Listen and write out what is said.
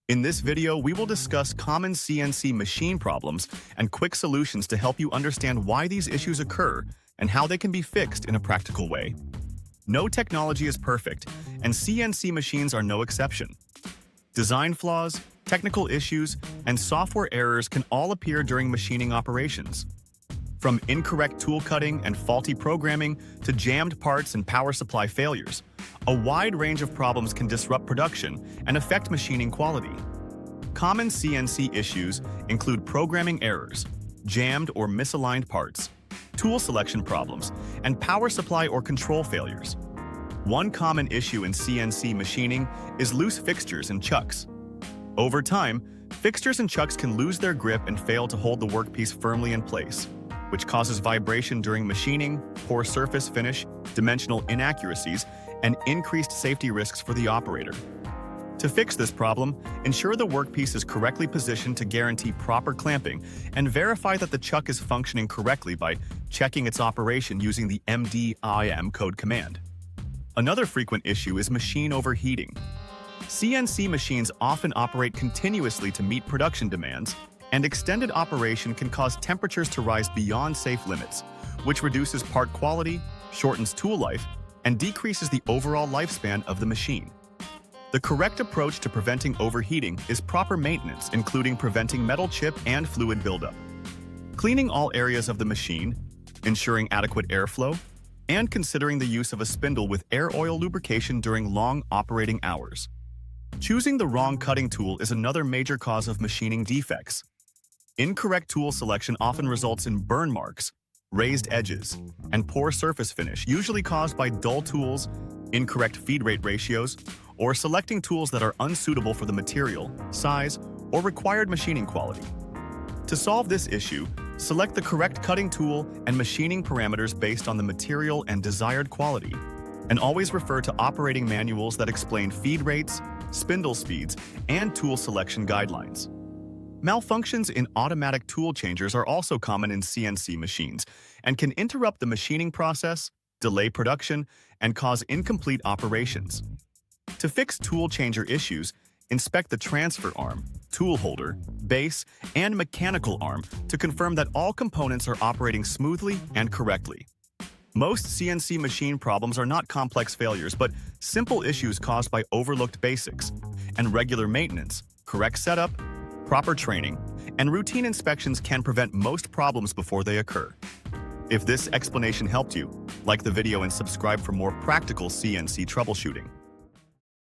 In this video, we will discuss common CNC machine problems and quick solutions to help you understand why these issues occur and how they can be fixed in a practical way. No technology is perfect, and CNC machines are no exception. Design flaws, technical issues, and software errors can all appear during machining operations. From incorrect tool cutting and faulty programming to jammed parts and power supply failures, a wide range of problems can disrupt production and affect machining quality. Common CNC issues include programming errors, jammed or misaligned parts, tool selection problems, and power supply or control failures. One common issue in CNC machining is loose fixtures and chucks. Over time, fixtures and chucks can lose their grip and fail to hold the workpiece firmly in place, which causes vibration during machining, poor surface finish, dimensional inaccuracies, and increased safety risks for the operator. To fix this problem, ensure the workpiece is correctly positioned to guarantee proper clamping and verify that the chuck is functioning correctly by checking its operation using the MDIM code command. Another frequent issue is machine overheating. CNC machines often operate continuously to meet production demands, and extended operation can cause temperatures to rise beyond safe limits, which reduces part quality, shortens tool life, and decreases the overall lifespan of the machine. The correct approach to preventing overheating is proper maintenance, including preventing metal chip and fluid buildup, cleaning all areas of the machine, ensuring adequate airflow, and considering the use of a spindle with air oil lubrication during long operating hours. Choosing the wrong cutting tool is another major cause of machining defects. Incorrect tool selection often results in burn marks, raised edges, and poor surface finish, usually caused by dull tools, incorrect feed rate ratios, or selecting tools that are unsuitable for the material, size, or required machining quality. To solve this issue, select the correct cutting tool and machining parameters based on the material and desired quality, and always refer to operating manuals that explain feed rates, spindle speeds, and tool selection guidelines. Malfunctions in automatic tool changers are also common in CNC machines and can interrupt the machining process, delay production, and cause incomplete operations. To fix tool changer issues, inspect the transfer arm, tool holder, base, and mechanical arm to confirm that all components are operating smoothly and correctly. Most CNC machine problems are not complex failures, but simple issues caused by overlooked basics, and regular maintenance, correct setup, proper training, and routine inspections can prevent most problems before they occur. If this explanation helped you, like the video and subscribe for more practical CNC troubleshooting.